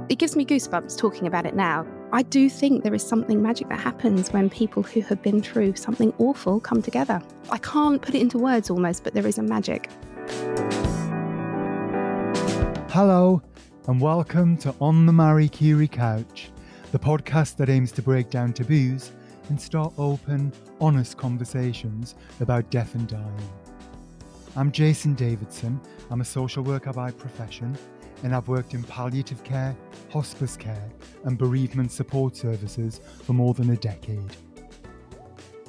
It gives me goosebumps talking about it now. I do think there is something magic that happens when people who have been through something awful come together. I can't put it into words almost, but there is a magic. Hello, and welcome to On the Marie Curie Couch, the podcast that aims to break down taboos and start open, honest conversations about death and dying. I'm Jason Davidson. I'm a social worker by profession, and I've worked in palliative care, hospice care, and bereavement support services for more than a decade.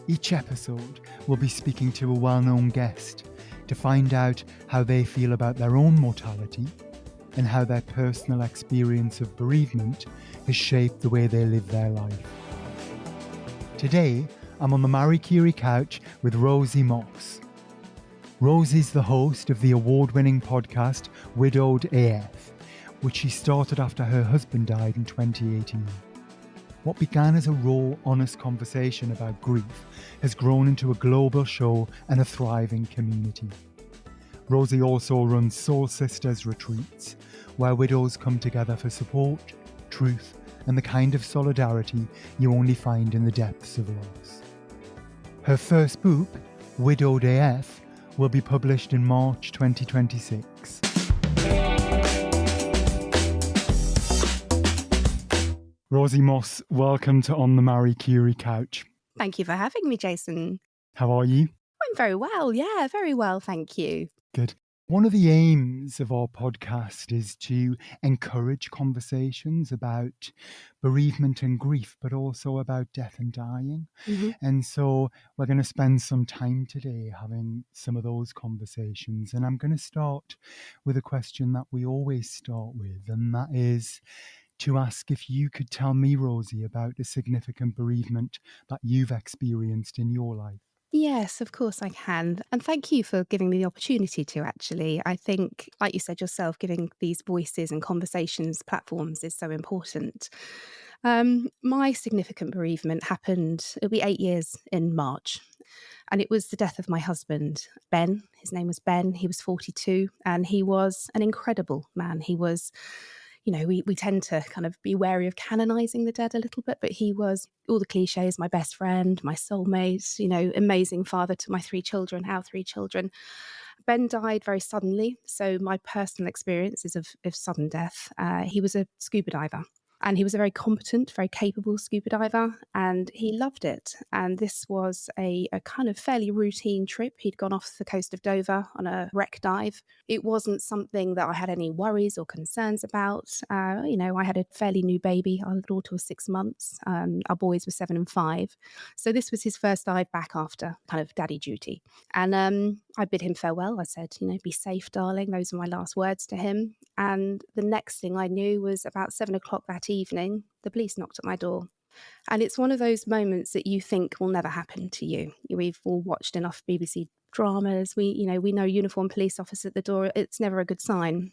Each episode, we'll be speaking to a well-known guest to find out how they feel about their own mortality and how their personal experience of bereavement has shaped the way they live their life. Today, I'm on the Marie Curie couch with Rosie Moss. Rosie's the host of the award-winning podcast Widowed AF, which she started after her husband died in 2018. What began as a raw, honest conversation about grief has grown into a global show and a thriving community. Rosie also runs Soul Sisters retreats, where widows come together for support, truth, and the kind of solidarity you only find in the depths of loss. Her first book, Widowed AF, will be published in March 2026. Rosie Moss, welcome to On the Marie Curie Couch. Thank you for having me, Jason. How are you? I'm very well. Yeah, very well. Thank you. Good. One of the aims of our podcast is to encourage conversations about bereavement and grief, but also about death and dying. Mm-hmm. And so we're going to spend some time today having some of those conversations. And I'm going to start with a question that we always start with, and that is to ask if you could tell me, Rosie, about a significant bereavement that you've experienced in your life. Yes, of course I can. And thank you for giving me the opportunity to actually. I think, like you said yourself, giving these voices and conversations platforms is so important. My significant bereavement happened, it'll be 8 years in March. And it was the death of my husband, Ben. His name was Ben. He was 42 and he was an incredible man. He was, we tend to kind of be wary of canonizing the dead a little bit, but he was all the cliches, my best friend, my soulmate, amazing father to my 3 children, our 3 children. Ben died very suddenly. So my personal experience is of sudden death. He was a scuba diver. And he was a very competent, very capable scuba diver, and he loved it. And this was a kind of fairly routine trip. He'd gone off the coast of Dover on a wreck dive. It wasn't something that I had any worries or concerns about. I had a fairly new baby. Our daughter was 6 months. Our boys were 7 and 5. So this was his first dive back after kind of daddy duty. And I bid him farewell. I said, be safe, darling. Those were my last words to him. And the next thing I knew was about 7 o'clock that evening, the police knocked at my door. And it's one of those moments that you think will never happen to you. We've all watched enough BBC dramas. We know uniformed police officers at the door. It's never a good sign.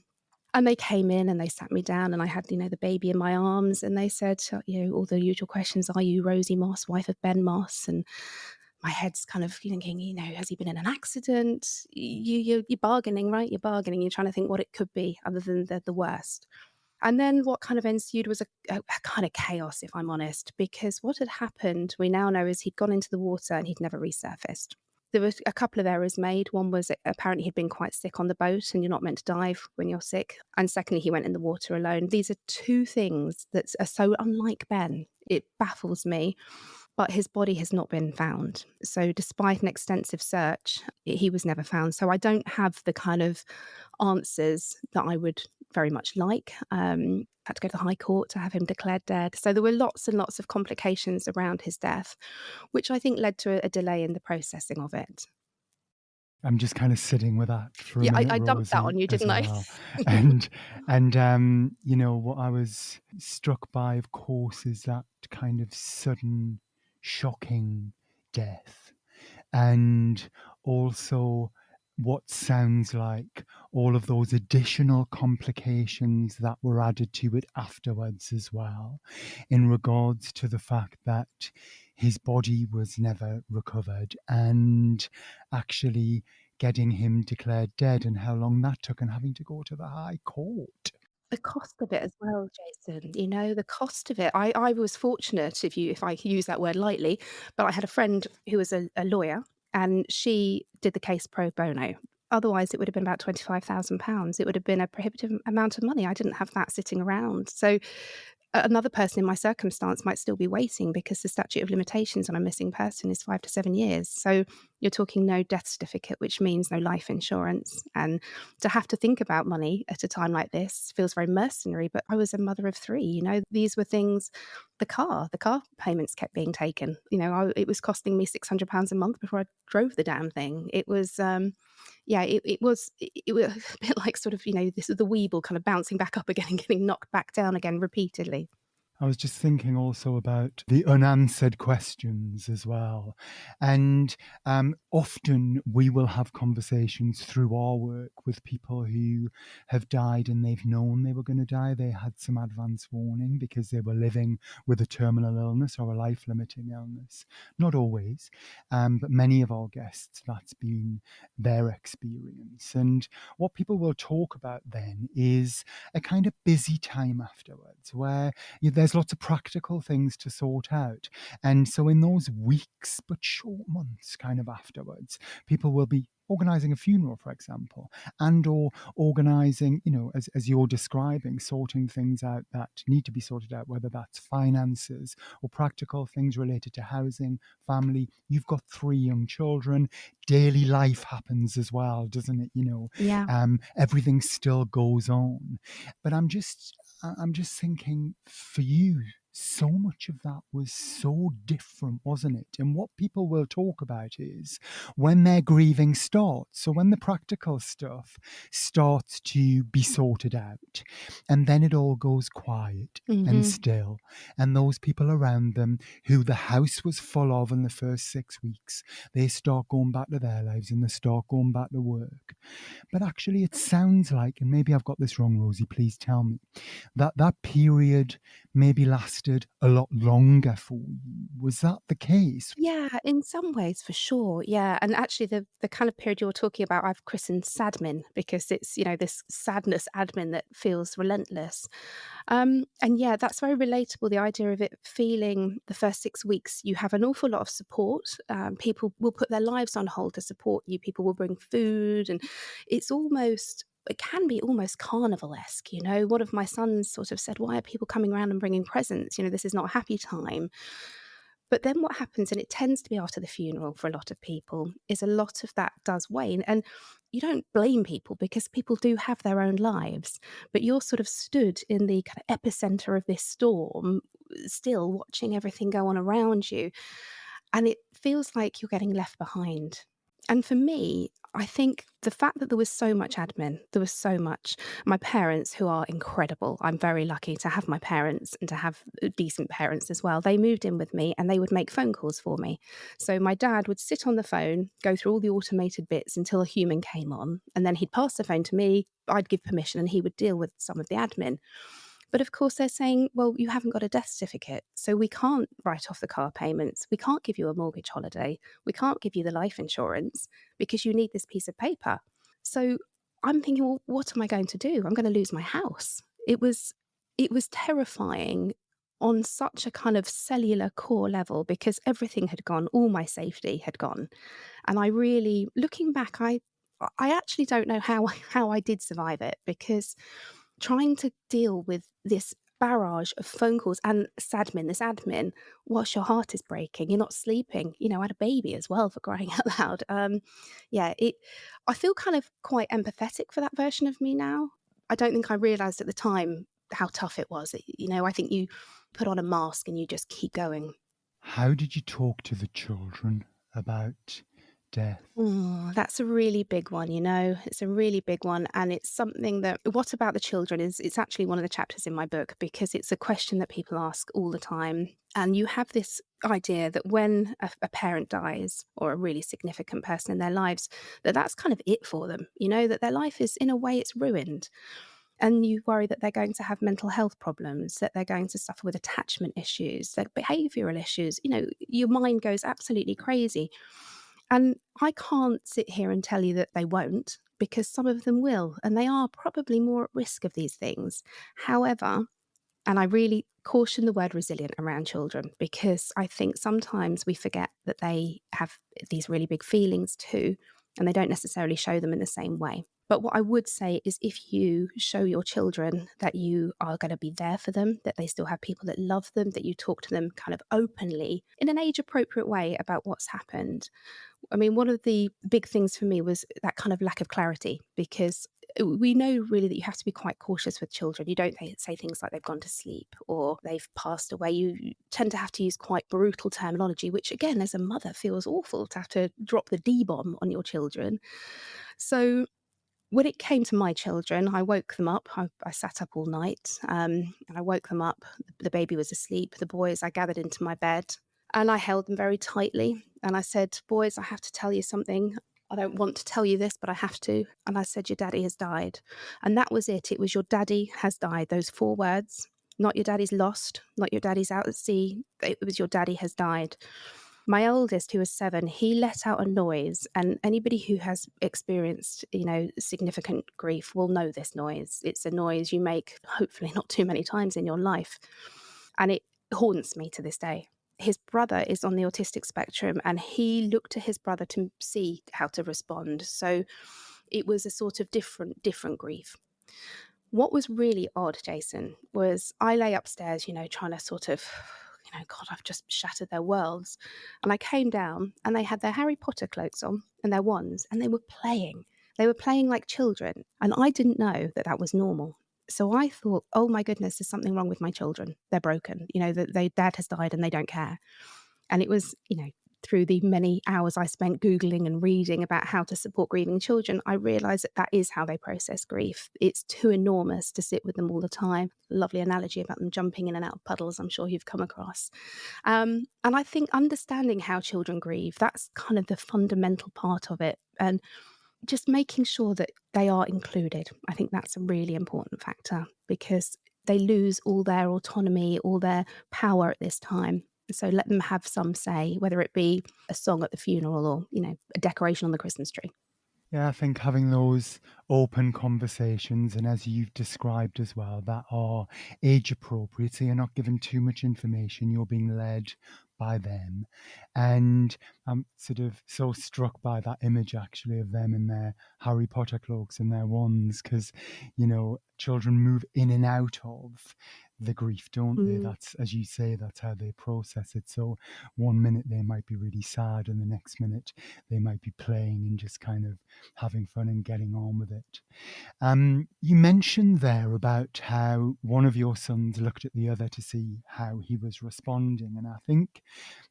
And they came in and they sat me down and I had, the baby in my arms and they said, all the usual questions. Are you Rosie Moss, wife of Ben Moss? And my head's kind of thinking, has he been in an accident? You're bargaining, right? You're bargaining. You're trying to think what it could be other than the worst. And then what kind of ensued was a kind of chaos, if I'm honest, because what had happened, we now know, is he'd gone into the water and he'd never resurfaced. There were a couple of errors made. One was apparently he'd been quite sick on the boat and you're not meant to dive when you're sick. And secondly, he went in the water alone. These are 2 things that are so unlike Ben. It baffles me. But his body has not been found. So despite an extensive search, he was never found. So I don't have the kind of answers that I would very much like. Had to go to the High Court to have him declared dead. So there were lots and lots of complications around his death, which I think led to a delay in the processing of it. I'm just kind of sitting with that for a minute, I dumped that Rosie, on you, didn't I? well. and what I was struck by, of course, is that kind of sudden, shocking death, and also what sounds like all of those additional complications that were added to it afterwards as well, in regards to the fact that his body was never recovered and actually getting him declared dead, and how long that took, and having to go to the High Court. The cost of it as well, Jason, the cost of it. I was fortunate, if I can use that word lightly, but I had a friend who was a lawyer, and she did the case pro bono. Otherwise, it would have been about £25,000. It would have been a prohibitive amount of money. I didn't have that sitting around. So another person in my circumstance might still be waiting because the statute of limitations on a missing person is 5 to 7 years. So you're talking no death certificate, which means no life insurance. And to have to think about money at a time like this feels very mercenary, but I was a mother of 3, these were things. The car payments kept being taken. It was costing me £600 a month before I drove the damn thing. It was, yeah, it was a bit like sort of, this is the Weeble kind of bouncing back up again and getting knocked back down again repeatedly. I was just thinking also about the unanswered questions as well. And often we will have conversations through our work with people who have died and they've known they were going to die. They had some advance warning because they were living with a terminal illness or a life limiting illness. Not always, but many of our guests, that's been their experience. And what people will talk about then is a kind of busy time afterwards where there's lots of practical things to sort out. And so in those weeks, but short months kind of afterwards, people will be organizing a funeral, for example, and or organizing, as you're describing, sorting things out that need to be sorted out, whether that's finances or practical things related to housing, family. You've got 3 young children. Daily life happens as well, doesn't it? Yeah. Everything still goes on. But I'm just thinking for you, so much of that was so different, wasn't it? And what people will talk about is when their grieving starts. So when the practical stuff starts to be sorted out, and then it all goes quiet and Mhm. still. And those people around them who the house was full of in the first 6 weeks, they start going back to their lives and they start going back to work. But actually, it sounds like, and maybe I've got this wrong, Rosie, please tell me, that period maybe lasted a lot longer for you. Was that the case? Yeah, in some ways, for sure. Yeah, and actually, the kind of period you're talking about, I've christened sadmin because it's this sadness admin that feels relentless. And yeah, that's very relatable. The idea of it feeling the first 6 weeks, you have an awful lot of support. People will put their lives on hold to support you. People will bring food, and it can be almost carnival-esque. One of my sons sort of said, "Why are people coming around and bringing presents? This is not a happy time." But then what happens, and it tends to be after the funeral for a lot of people, is a lot of that does wane. And you don't blame people because people do have their own lives, but you're sort of stood in the kind of epicenter of this storm, still watching everything go on around you. And it feels like you're getting left behind. And for me, I think the fact that there was so much admin, there was so much. My parents, who are incredible, I'm very lucky to have my parents and to have decent parents as well. They moved in with me and they would make phone calls for me. So my dad would sit on the phone, go through all the automated bits until a human came on, and then he'd pass the phone to me. I'd give permission and he would deal with some of the admin. But of course, they're saying, well, you haven't got a death certificate, so we can't write off the car payments. We can't give you a mortgage holiday. We can't give you the life insurance because you need this piece of paper. So I'm thinking, well, what am I going to do? I'm going to lose my house. It was terrifying on such a kind of cellular core level because everything had gone, all my safety had gone. And I really, looking back, I actually don't know how I did survive it because trying to deal with this barrage of phone calls and this admin, whilst your heart is breaking, you're not sleeping. I had a baby as well, for crying out loud. Yeah, I feel kind of quite empathetic for that version of me now. I don't think I realised at the time how tough it was. I think you put on a mask and you just keep going. How did you talk to the children about death? Oh, that's a really big one. It's a really big one. And it's something that, what about the children is, it's actually one of the chapters in my book because it's a question that people ask all the time. And you have this idea that when a parent dies or a really significant person in their lives, that's kind of it for them, that their life is, in a way, it's ruined. And you worry that they're going to have mental health problems, that they're going to suffer with attachment issues, like behavioral issues. Your mind goes absolutely crazy. And I can't sit here and tell you that they won't. because some of them will, and they are probably more at risk of these things. However, and I really caution the word resilient around children, because I think sometimes we forget that they have these really big feelings too, and they don't necessarily show them in the same way. But what I would say is, if you show your children that you are going to be there for them, that they still have people that love them, that you talk to them kind of openly in an age appropriate way about what's happened. I mean, one of the big things for me was that kind of lack of clarity, because we know really that you have to be quite cautious with children. You don't say things like they've gone to sleep or they've passed away. You tend to have to use quite brutal terminology, which again, as a mother, feels awful to have to drop the D bomb on your children. So when it came to my children, I woke them up. I sat up all night, and I woke them up. The baby was asleep. The boys, I gathered into my bed and I held them very tightly. And I said, "Boys, I have to tell you something. I don't want to tell you this, but I have to." And I said, "Your daddy has died." And that was it. It was, "Your daddy has died." Those 4 words. Not, "Your daddy's lost," not, "Your daddy's out at sea." It was, "Your daddy has died." My oldest, who was 7, he let out a noise, and anybody who has experienced, significant grief will know this noise. It's a noise you make, hopefully not too many times in your life, and it haunts me to this day. His brother is on the autistic spectrum, and he looked to his brother to see how to respond. So it was a sort of different grief. What was really odd, Jason, was I lay upstairs, trying to sort of, God, I've just shattered their worlds. And I came down and they had their Harry Potter cloaks on and their wands, and they were playing. They were playing like children. And I didn't know that that was normal. So I thought, oh my goodness, there's something wrong with my children. They're broken. That their dad has died and they don't care. And it was, through the many hours I spent Googling and reading about how to support grieving children, I realized that that is how they process grief. It's too enormous to sit with them all the time. Lovely analogy about them jumping in and out of puddles, I'm sure you've come across. And I think understanding how children grieve, that's kind of the fundamental part of it. And just making sure that they are included. I think that's a really important factor, because they lose all their autonomy, all their power at this time. So let them have some say, whether it be a song at the funeral or, a decoration on the Christmas tree. Yeah, I think having those open conversations, and as you've described as well, that are age appropriate, so you're not given too much information, you're being led by them. And I'm sort of so struck by that image actually of them in their Harry Potter cloaks and their wands, because, children move in and out of the grief, don't they? Mm. That's, as you say, that's how they process it. So one minute they might be really sad, and the next minute they might be playing and just kind of having fun and getting on with it. You mentioned there about how one of your sons looked at the other to see how he was responding. And I think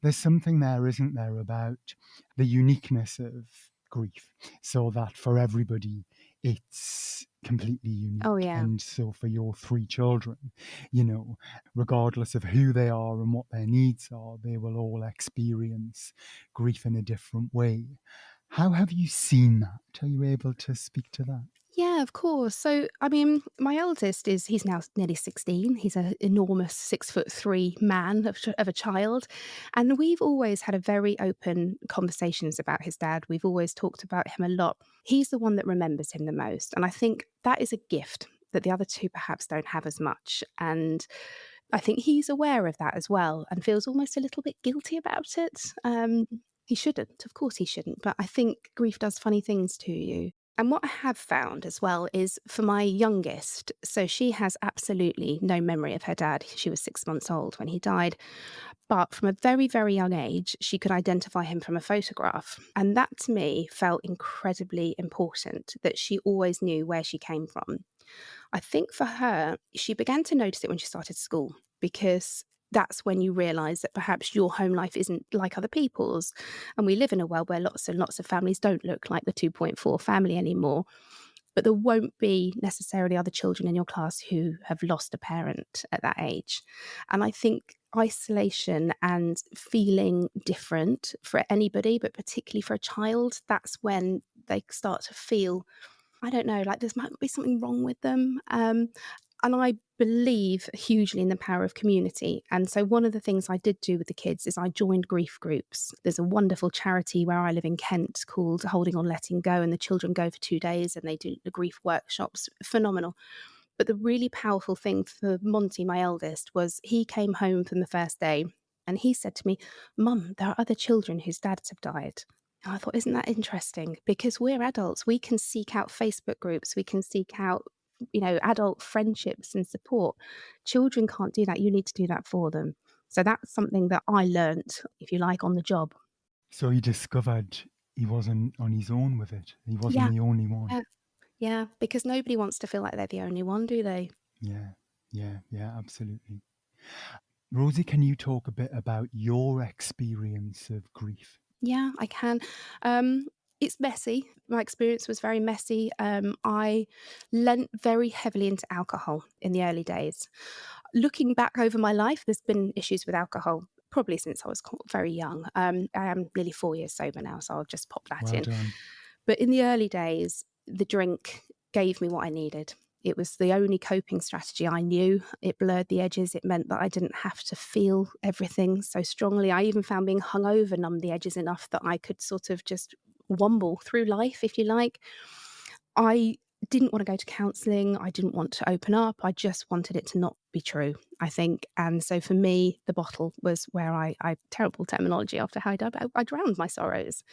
there's something there, isn't there, about the uniqueness of grief, so that for everybody it's completely Oh, unique. yeah. And so for your 3 children, you know, regardless of who they are and what their needs are, they will all experience grief in a different way. How have you seen that? Are you able to speak to that? Yeah, of course. So, I mean, my eldest he's now nearly 16. He's an enormous 6'3" man of a child. And we've always had a very open conversations about his dad. We've always talked about him a lot. He's the one that remembers him the most. And I think that is a gift that the other two perhaps don't have as much. And I think he's aware of that as well and feels almost a little bit guilty about it. He shouldn't, of course he shouldn't. But I think grief does funny things to you. And what I have found as well is for my youngest, so she has absolutely no memory of her dad. She was 6 months old when he died. But from a very, very young age, she could identify him from a photograph. And that to me felt incredibly important, that she always knew where she came from. I think for her, she began to notice it when she started school, because that's when you realize that perhaps your home life isn't like other people's. And we live in a world where lots and lots of families don't look like the 2.4 family anymore. But there won't be necessarily other children in your class who have lost a parent at that age. And I think isolation and feeling different for anybody, but particularly for a child, that's when they start to feel, I don't know, like there might be something wrong with them. And I believe hugely in the power of community. And so one of the things I did do with the kids is I joined grief groups. There's a wonderful charity where I live in Kent called Holding on Letting Go, and the children go for 2 days and they do the grief workshops. Phenomenal. But the really powerful thing for Monty, my eldest, was he came home from the first day and he said to me, "Mum, there are other children whose dads have died." And I thought, isn't that interesting? Because we're adults, we can seek out Facebook groups, we can seek out, adult friendships and support. Children can't do that. You need to do that for them. So that's something that I learnt, if you like, on the job. So he discovered he wasn't on his own with it. He wasn't Yeah, the only one. yeah, yeah. Because nobody wants to feel like they're the only one, do they? Yeah, yeah, yeah, absolutely. Rosie, can you talk a bit about your experience of grief? Yeah, I can. Um, it's messy. My experience was very messy. I lent very heavily into alcohol in the early days. Looking back over my life, there's been issues with alcohol probably since I was very young. I am nearly 4 years sober now, so I'll just pop that Well in. done. But in the early days, the drink gave me what I needed. It was the only coping strategy I knew. It blurred the edges. It meant that I didn't have to feel everything so strongly. I even found being hungover numbed the edges enough that I could sort of just wumble through life, if you like. I didn't want to go to counselling. I didn't want to open up. I just wanted it to not be true, I think. And so for me, the bottle was where terrible terminology after how I drowned my sorrows.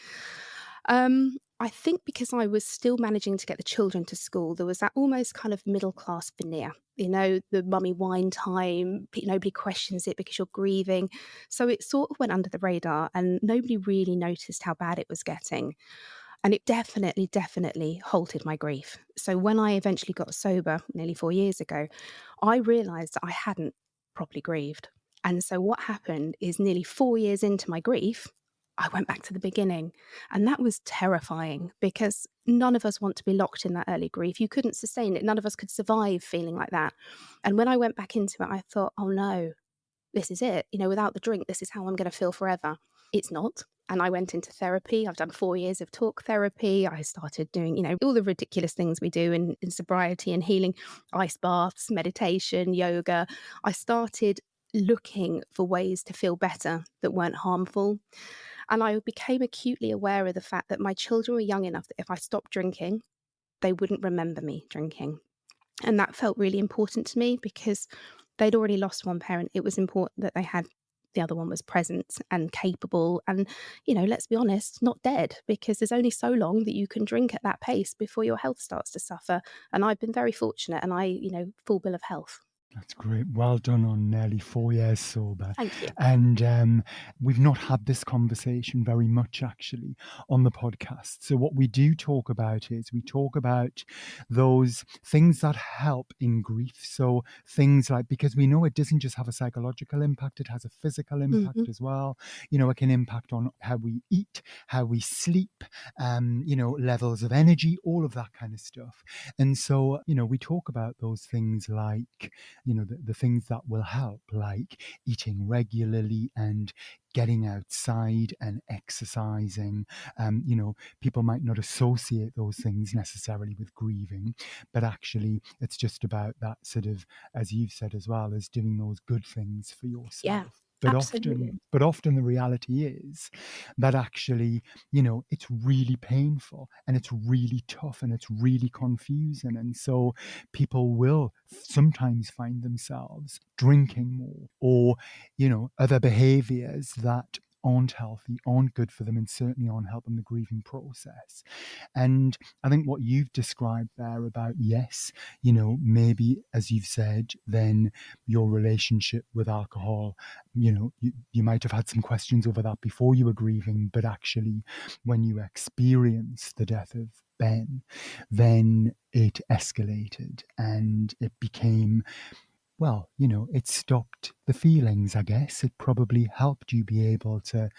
I think because I was still managing to get the children to school, there was that almost kind of middle class veneer. The mummy wine time, nobody questions it because you're grieving. So it sort of went under the radar and nobody really noticed how bad it was getting. And it definitely, definitely halted my grief. So when I eventually got sober nearly 4 years ago, I realized that I hadn't properly grieved. And so what happened is nearly 4 years into my grief, I went back to the beginning. And that was terrifying because none of us want to be locked in that early grief. You couldn't sustain it. None of us could survive feeling like that. And when I went back into it, I thought, oh no, this is it. Without the drink, this is how I'm going to feel forever. It's not. And I went into therapy. I've done 4 years of talk therapy. I started doing, all the ridiculous things we do in sobriety and healing, ice baths, meditation, yoga. I started looking for ways to feel better that weren't harmful. And I became acutely aware of the fact that my children were young enough that if I stopped drinking, they wouldn't remember me drinking. And that felt really important to me because they'd already lost one parent. It was important that they had the other one was present and capable and, let's be honest, not dead because there's only so long that you can drink at that pace before your health starts to suffer. And I've been very fortunate and full bill of health. That's great. Well done on nearly 4 years sober. Thank you. And we've not had this conversation very much actually on the podcast. So, what we do talk about is we talk about those things that help in grief. So, things like, because we know it doesn't just have a psychological impact, it has a physical Hmm. impact as well. It can impact on how we eat, how we sleep, levels of energy, all of that kind of stuff. And so, we talk about those things like, the things that will help, like eating regularly and getting outside and exercising. People might not associate those things necessarily with grieving, but actually it's just about that sort of, as you've said as well, as doing those good things for Yeah, yourself. absolutely. But often the reality is that actually, it's really painful and it's really tough and it's really confusing. And so people will sometimes find themselves drinking more or, other behaviors that aren't healthy, aren't good for them, and certainly aren't helping the grieving process. And I think what you've described there about, yes, maybe as you've said, then your relationship with alcohol, you might have had some questions over that before you were grieving, but actually when you experienced the death of Ben, then it escalated and it became, well, it stopped the feelings, I guess. It probably helped you be able to,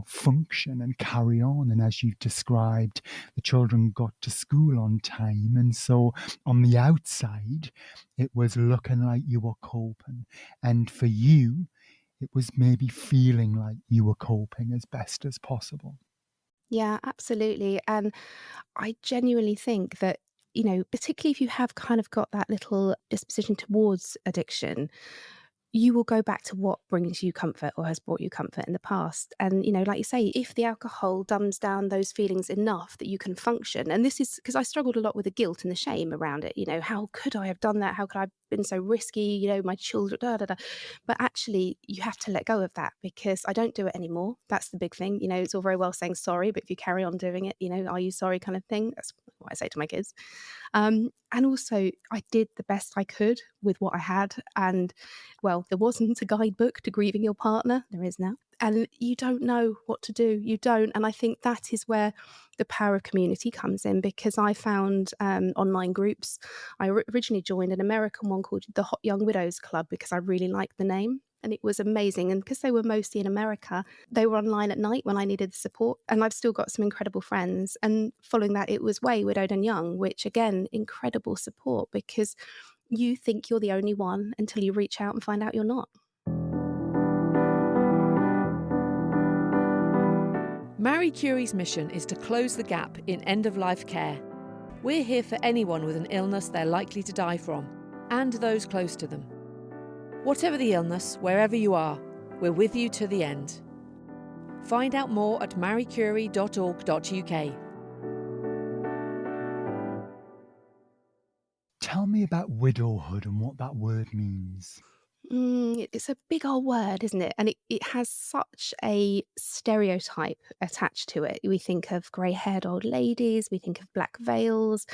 function and carry on. And as you've described, the children got to school on time. And so on the outside, it was looking like you were coping. And for you, it was maybe feeling like you were coping as best as possible. Yeah, absolutely. And I genuinely think that, particularly if you have kind of got that little disposition towards addiction, you will go back to what brings you comfort or has brought you comfort in the past. And, like you say, if the alcohol dumbs down those feelings enough that you can function, and this is because I struggled a lot with the guilt and the shame around it. How could I have done that? How could I have been so risky? My children, da, da, da. But actually, you have to let go of that because I don't do it anymore. That's the big thing. It's all very well saying sorry, but if you carry on doing it, are you sorry kind of thing? That's what I say to my kids. And also, I did the best I could with what I had. And well, there wasn't a guidebook to grieving your partner. There is now. And you don't know what to do. You don't. And I think that is where the power of community comes in because I found online groups. I originally joined an American one called the Hot Young Widows Club because I really liked the name. And it was amazing. And because they were mostly in America, they were online at night when I needed the support. And I've still got some incredible friends. And following that, it was Way, Widowed and Young, which again, incredible support because you think you're the only one until you reach out and find out you're not. Marie Curie's mission is to close the gap in end-of-life care. We're here for anyone with an illness they're likely to die from, and those close to them. Whatever the illness, wherever you are, we're with you to the end. Find out more at mariecurie.org.uk. Tell me about widowhood and what that word means. It's a big old word, isn't it? And it has such a stereotype attached to it. We think of grey haired old ladies, we think of black veils.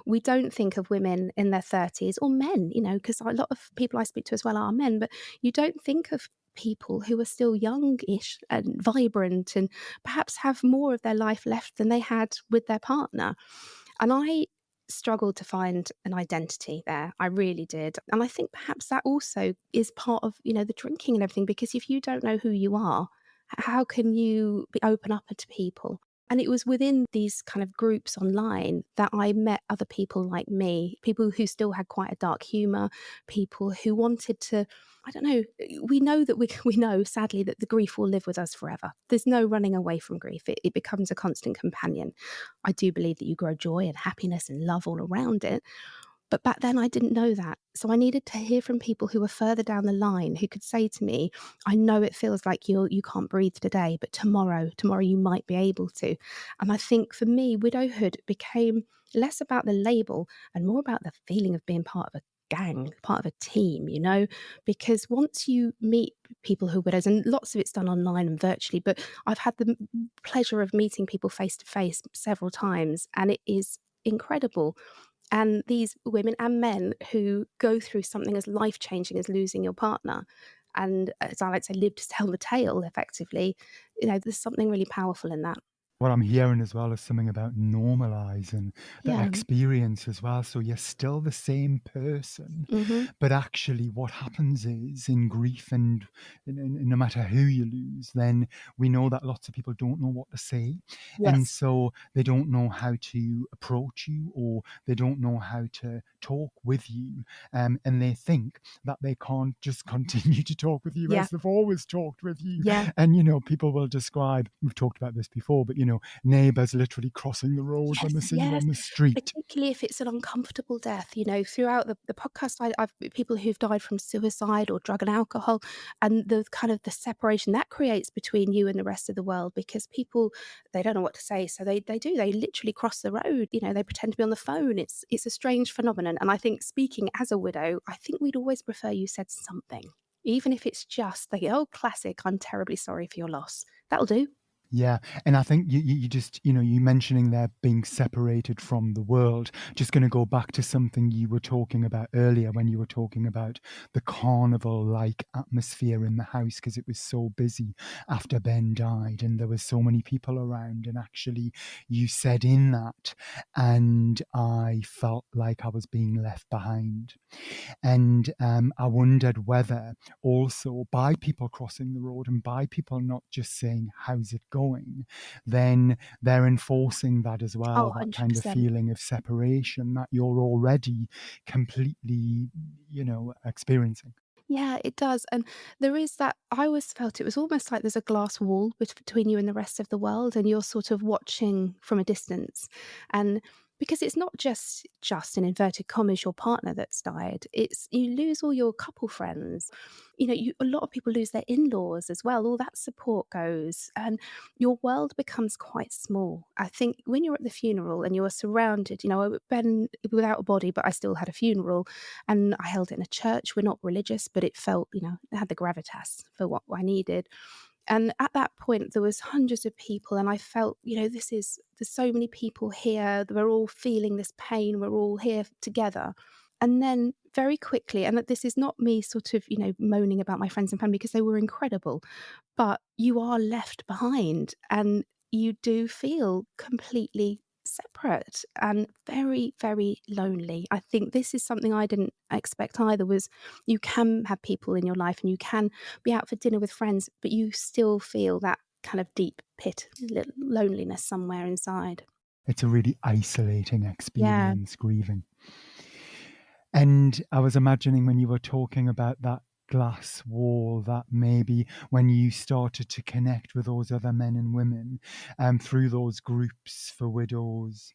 We don't think of women in their 30s or men, because a lot of people I speak to as well are men, but you don't think of people who are still youngish and vibrant and perhaps have more of their life left than they had with their partner. And I struggled to find an identity there. I really did. And I think perhaps that also is part of, the drinking and everything, because if you don't know who you are, how can you open up to people? And it was within these kind of groups online that I met other people like me, people who still had quite a dark humor, people who wanted to, I don't know, we know that we know sadly that the grief will live with us forever. There's no running away from grief. It becomes a constant companion. I do believe that you grow joy and happiness and love all around it. But back then I didn't know that. So I needed to hear from people who were further down the line who could say to me, I know it feels like you can't breathe today, but tomorrow you might be able to. And I think for me, widowhood became less about the label and more about the feeling of being part of a gang, part of a team, because once you meet people who are widows, and lots of it's done online and virtually, but I've had the pleasure of meeting people face to face several times, and it is incredible. And these women and men who go through something as life changing as losing your partner, and as I like to say, live to tell the tale effectively, there's something really powerful in that. What I'm hearing as well is something about normalizing the Yeah. experience as well. So you're still the same person, Hmm. but actually, what happens is in grief and no matter who you lose, then we know that lots of people don't know what to say. And Yes. so they don't know how to approach you or they don't know how to talk with you. And they think that they can't just continue to talk with you Yeah. as they've always talked with you. Yeah. And, people will describe, we've talked about this before, but, neighbours literally crossing the road when they Yes, see you yes. on the street. Particularly if it's an uncomfortable death, throughout the podcast, I've people who've died from suicide or drug and alcohol, and the kind of the separation that creates between you and the rest of the world because people, they don't know what to say. So they literally cross the road, they pretend to be on the phone. It's a strange phenomenon. And I think speaking as a widow, I think we'd always prefer you said something. Even if it's just the old classic, I'm terribly sorry for your loss. That'll do. Yeah, and I think you just, you mentioning there being separated from the world, just gonna go back to something you were talking about earlier when you were talking about the carnival-like atmosphere in the house because it was so busy after Ben died and there was so many people around, and actually you said in that, and I felt like I was being left behind. And I wondered whether also by people crossing the road and by people not just saying, how's it going, then they're enforcing that as well, Oh, that kind of 100%. feeling of separation that you're already completely, experiencing. Yeah, it does. And there is that, I always felt it was almost like there's a glass wall between you and the rest of the world, and you're sort of watching from a distance. And Because it's not just in inverted commas your partner that's died. It's you lose all your couple friends. A lot of people lose their in-laws as well. All that support goes, and your world becomes quite small. I think when you're at the funeral and you are surrounded, I've been without a body, but I still had a funeral, and I held it in a church. We're not religious, but it felt, it had the gravitas for what I needed. And at that point, there was hundreds of people, and I felt, there's so many people here. We're all feeling this pain. We're all here together. And then very quickly, and that this is not me sort of, moaning about my friends and family because they were incredible, but you are left behind and you do feel completely separate and very, very lonely. I think this is something I didn't expect either was you can have people in your life and you can be out for dinner with friends, but you still feel that kind of deep pit loneliness somewhere inside. It's a really isolating Yeah. experience, grieving. And I was imagining when you were talking about that glass wall, that maybe when you started to connect with those other men and women through those groups for widows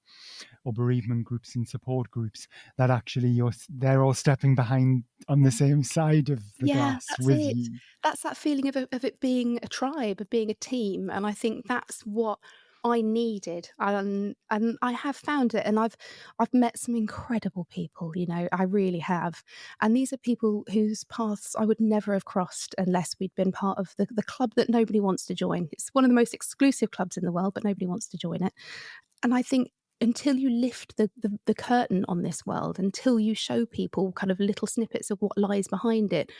or bereavement groups and support groups, that actually they're all stepping behind on the same side of the Yeah, glass that's with it. you. That's that feeling of it being a tribe, of being a team, and I think that's what I needed, and I have found it, and I've met some incredible people, I really have, and these are people whose paths I would never have crossed unless we'd been part of the club that nobody wants to join. It's one of the most exclusive clubs in the world, but nobody wants to join it. And I think until you lift the curtain on this world, until you show people kind of little snippets of what lies behind it,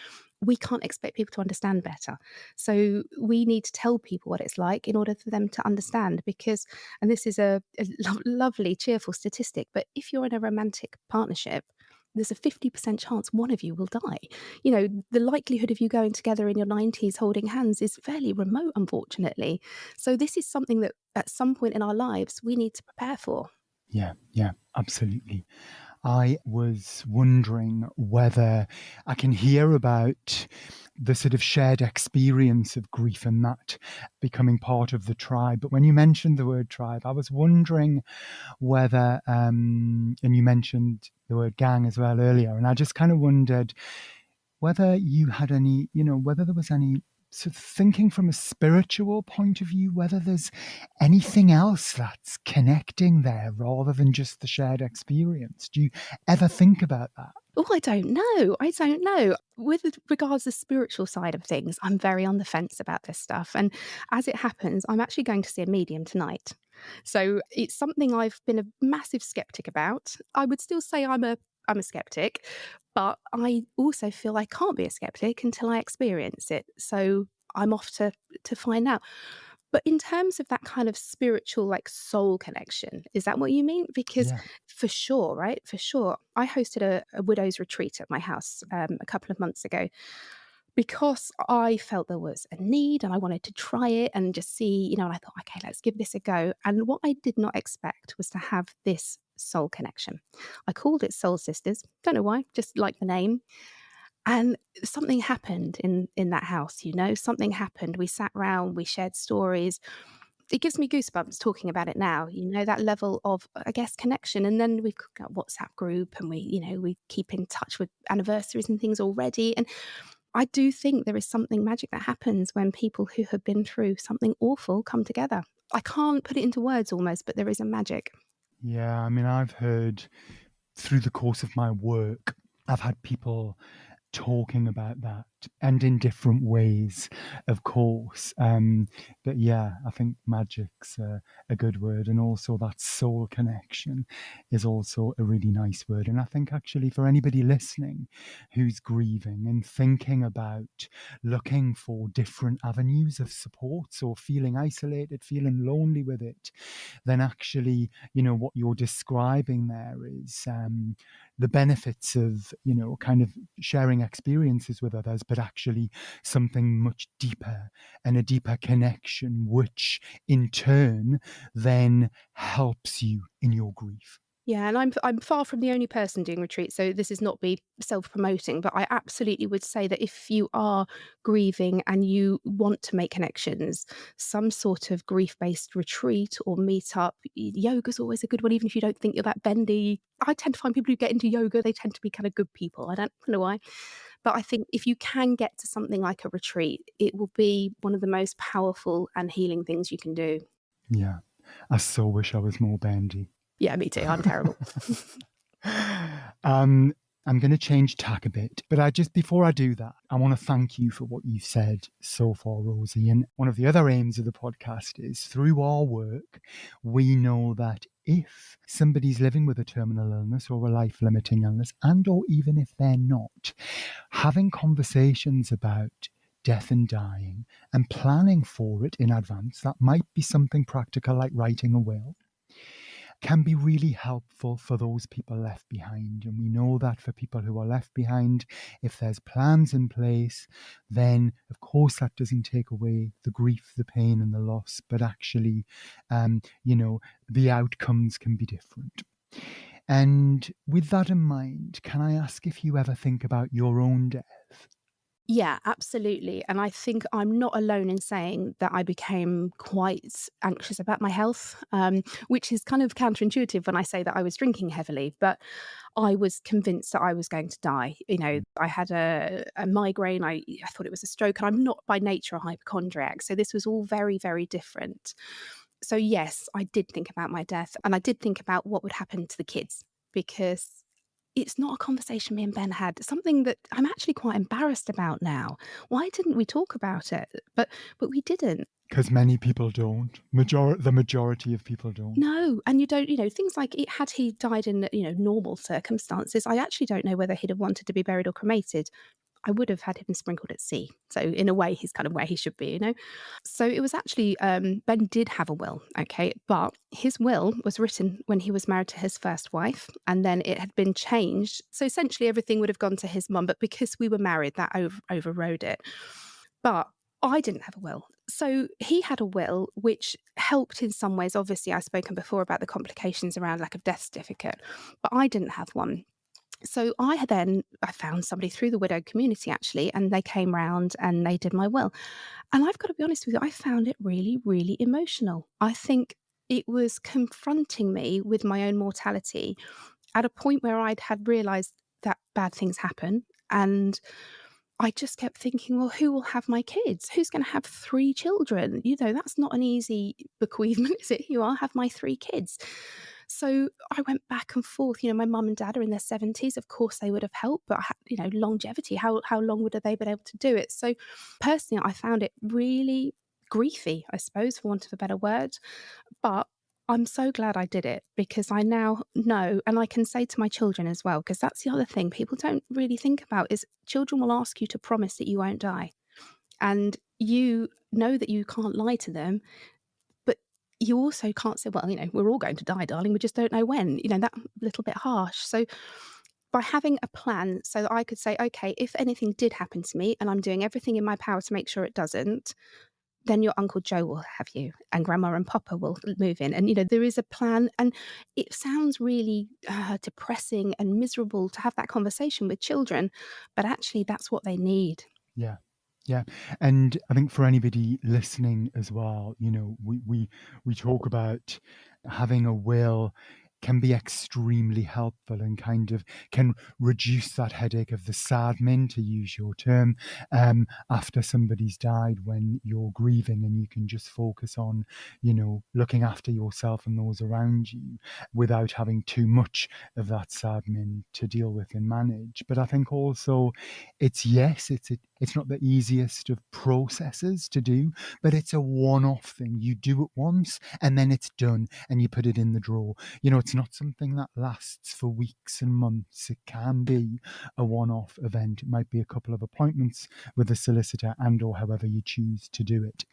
we can't expect people to understand better. So we need to tell people what it's like in order for them to understand. Because, and this is a lovely, cheerful statistic, but if you're in a romantic partnership, there's a 50% chance one of you will die. The likelihood of you going together in your 90s holding hands is fairly remote, unfortunately. So this is something that at some point in our lives we need to prepare for. Yeah, absolutely. I was wondering whether I can hear about the sort of shared experience of grief and that becoming part of the tribe. But when you mentioned the word tribe, I was wondering whether, and you mentioned the word gang as well earlier, and I just kind of wondered whether you had any, whether there was any sort of thinking from a spiritual point of view, whether there's anything else that's connecting there rather than just the shared experience. Do you ever think about that? Oh, I don't know. I don't know. With regards to the spiritual side of things, I'm very on the fence about this stuff. And as it happens, I'm actually going to see a medium tonight. So it's something I've been a massive skeptic about. I would still say I'm a skeptic, but I also feel I can't be a skeptic until I experience it. So I'm off to find out. But in terms of that kind of spiritual, like soul connection, is that what you mean? Because Yeah. for sure, right? For sure. I hosted a widow's retreat at my house a couple of months ago because I felt there was a need and I wanted to try it and just see, and I thought, okay, let's give this a go. And what I did not expect was to have this soul connection. I called it Soul Sisters. Don't know why, just like the name. And something happened in that house, something happened. We sat round, we shared stories. It gives me goosebumps talking about it now, that level of, I guess, connection. And then we've got a WhatsApp group and we keep in touch with anniversaries and things already. And I do think there is something magic that happens when people who have been through something awful come together. I can't put it into words almost, but there is a magic. Yeah. I mean, I've heard through the course of my work, I've had people talking about that and in different ways, of course. But yeah, I think magic's a good word. And also that soul connection is also a really nice word. And I think actually for anybody listening who's grieving and thinking about looking for different avenues of support, or feeling isolated, feeling lonely with it, then actually, what you're describing there is the benefits of, kind of sharing experiences with others, but actually something much deeper and a deeper connection, which in turn then helps you in your grief. Yeah, and I'm far from the only person doing retreats, so this is not me self-promoting, but I absolutely would say that if you are grieving and you want to make connections, some sort of grief-based retreat or meetup, yoga's always a good one, even if you don't think you're that bendy. I tend to find people who get into yoga, they tend to be kind of good people. I don't know why. But I think if you can get to something like a retreat, it will be one of the most powerful and healing things you can do. Yeah. I so wish I was more bendy. Yeah, me too. I'm terrible. um, I'm going to change tack a bit, but before I do that, I want to thank you for what you've said so far, Rosie. And one of the other aims of the podcast is through our work, we know that if somebody's living with a terminal illness or a life-limiting illness, and or even if they're not, having conversations about death and dying and planning for it in advance, that might be something practical like writing a will, can be really helpful for those people left behind. And we know that for people who are left behind, if there's plans in place, then of course that doesn't take away the grief, the pain, and the loss, but actually, the outcomes can be different. And with that in mind, can I ask if you ever think about your own death? Yeah, absolutely. And I think I'm not alone in saying that I became quite anxious about my health, which is kind of counterintuitive when I say that I was drinking heavily, but I was convinced that I was going to die. You know, I had a migraine, I thought it was a stroke, and I'm not by nature a hypochondriac. So this was all very, very different. So, yes, I did think about my death and I did think about what would happen to the kids because it's not a conversation me and Ben had, something that I'm actually quite embarrassed about now. Why didn't we talk about it? But we didn't. Because many people don't. The majority of people don't. No, and you don't, things like had he died in, normal circumstances, I actually don't know whether he'd have wanted to be buried or cremated. I would have had him sprinkled at sea. So in a way, he's kind of where he should be. So it was actually, Ben did have a will, okay, but his will was written when he was married to his first wife, and then it had been changed. So essentially, everything would have gone to his mum, but because we were married, that overrode it. But I didn't have a will. So he had a will which helped in some ways. Obviously, I've spoken before about the complications around lack of death certificate, but I didn't have one. So I found somebody through the widow community actually, and they came round and they did my will. And I've got to be honest with you, I found it really, really emotional. I think it was confronting me with my own mortality at a point where I'd had realized that bad things happen. And I just kept thinking, well, who will have my kids? Who's going to have three children? That's not an easy bequeathment, is it? I'll have my three kids. So I went back and forth. My mum and dad are in their 70s. Of course, they would have helped, but longevity. How long would they been able to do it? So personally, I found it really griefy, I suppose, for want of a better word. But I'm so glad I did it because I now know, and I can say to my children as well, because that's the other thing people don't really think about is children will ask you to promise that you won't die. And you know that you can't lie to them, but you also can't say, well, we're all going to die, darling. We just don't know when. That little bit harsh. So by having a plan so that I could say, okay, if anything did happen to me and I'm doing everything in my power to make sure it doesn't, then your Uncle Joe will have you and Grandma and Papa will move in. And, there is a plan. And it sounds really depressing and miserable to have that conversation with children, but actually that's what they need. Yeah. Yeah. And I think for anybody listening as well, we talk about having a will can be extremely helpful and kind of can reduce that headache of the sadmin, to use your term, after somebody's died when you're grieving and you can just focus on, looking after yourself and those around you without having too much of that sadmin to deal with and manage. But I think also it's not the easiest of processes to do, but it's a one-off thing. You do it once and then it's done and you put it in the drawer. It's not something that lasts for weeks and months. It can be a one-off event. It might be a couple of appointments with a solicitor and or however you choose to do it.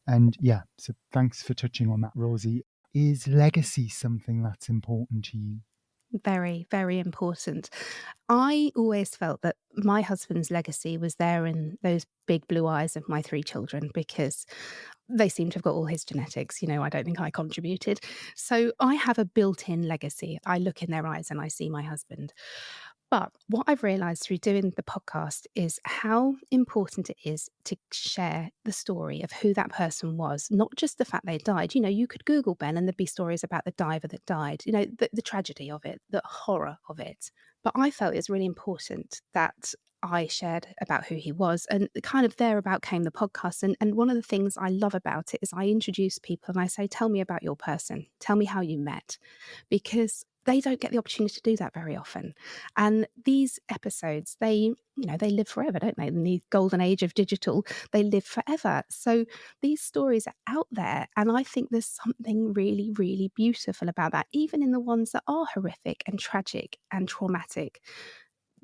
And yeah, so thanks for touching on that, Rosie. Is legacy something that's important to you? Very, very important. I always felt that my husband's legacy was there in those big blue eyes of my 3 children because they seem to have got all his genetics. I don't think I contributed. So I have a built-in legacy. I look in their eyes and I see my husband. But what I've realized through doing the podcast is how important it is to share the story of who that person was, not just the fact they died. You could Google Ben and there'd be stories about the diver that died, the tragedy of it, the horror of it. But I felt it was really important that I shared about who he was. And kind of thereabout came the podcast. And one of the things I love about it is I introduce people and I say, tell me about your person. Tell me how you met. Because they don't get the opportunity to do that very often. And these episodes, they live forever, don't they? In the golden age of digital, they live forever. So these stories are out there. And I think there's something really, really beautiful about that, even in the ones that are horrific and tragic and traumatic.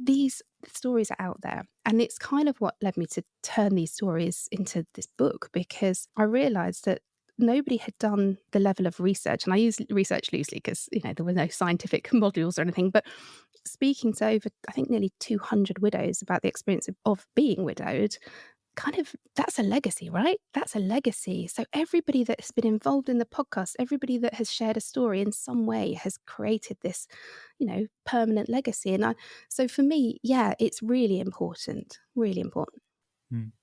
These stories are out there. And it's kind of what led me to turn these stories into this book, because I realized that nobody had done the level of research, and I use research loosely because there were no scientific modules or anything, but speaking to over, I think, nearly 200 widows about the experience of being widowed, kind of, that's a legacy, right? That's a legacy. So everybody that has been involved in the podcast, everybody that has shared a story in some way has created this, permanent legacy. So for me, yeah, it's really important, really important. Mm.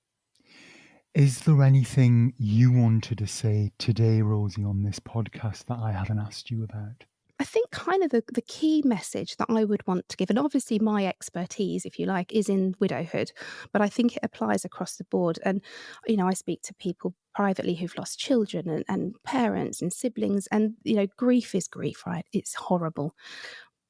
Is there anything you wanted to say today, Rosie, on this podcast that I haven't asked you about? I think kind of the key message that I would want to give, and obviously my expertise, if you like, is in widowhood, but I think it applies across the board. And, I speak to people privately who've lost children and parents and siblings, and, grief is grief, right? It's horrible.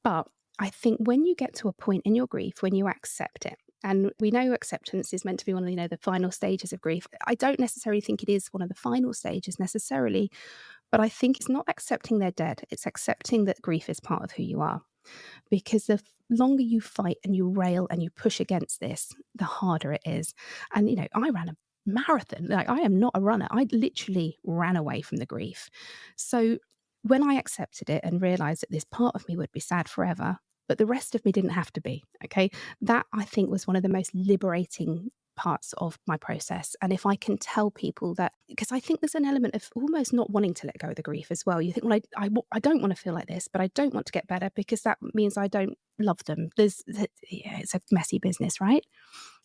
But I think when you get to a point in your grief when you accept it, and we know acceptance is meant to be one of the final stages of grief. I don't necessarily think it is one of the final stages necessarily, but I think it's not accepting they're dead. It's accepting that grief is part of who you are. Because the longer you fight and you rail and you push against this, the harder it is. And, I ran a marathon. Like, I am not a runner. I literally ran away from the grief. So when I accepted it and realized that this part of me would be sad forever, but the rest of me didn't have to be, okay, that I think was one of the most liberating parts of my process. And if I can tell people that, because I think there's an element of almost not wanting to let go of the grief as well. You think, well, I don't want to feel like this, but I don't want to get better because that means I don't love them. It's a messy business, right?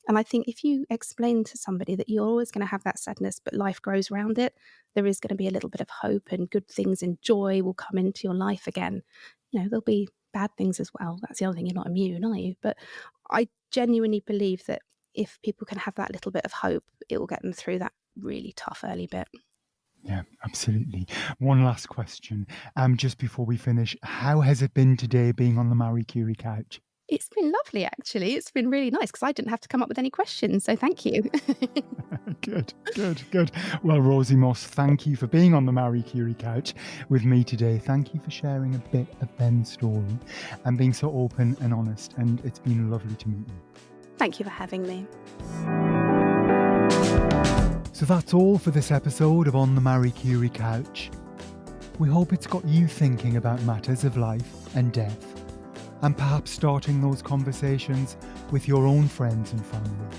And I think if you explain to somebody that you're always going to have that sadness, but life grows around it, there is going to be a little bit of hope and good things and joy will come into your life again. There'll be bad things as well. That's the other thing. You're not immune, are you? But I genuinely believe that if people can have that little bit of hope, it will get them through that really tough early bit. Yeah, absolutely. One last question. Just before we finish, how has it been today being on the Marie Curie couch? It's been lovely, actually. It's been really nice because I didn't have to come up with any questions. So thank you. Good. Well, Rosie Moss, thank you for being on the Marie Curie couch with me today. Thank you for sharing a bit of Ben's story and being so open and honest. And it's been lovely to meet you. Thank you for having me. So that's all for this episode of On the Marie Curie Couch. We hope it's got you thinking about matters of life and death, and perhaps starting those conversations with your own friends and family.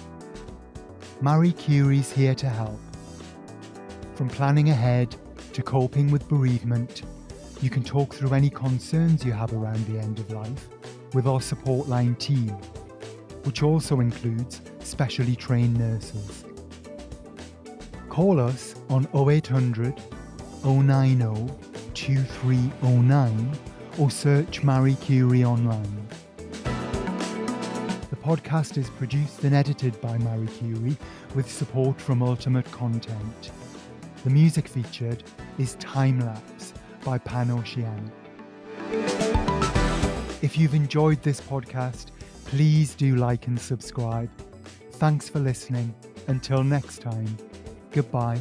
Marie Curie's here to help. From planning ahead to coping with bereavement, you can talk through any concerns you have around the end of life with our support line team, which also includes specially trained nurses. Call us on 0800 090 2309 or search Marie Curie online. The podcast is produced and edited by Marie Curie with support from Ultimate Content. The music featured is Time Lapse by Pan Oceanic. If you've enjoyed this podcast, please do like and subscribe. Thanks for listening. Until next time, goodbye.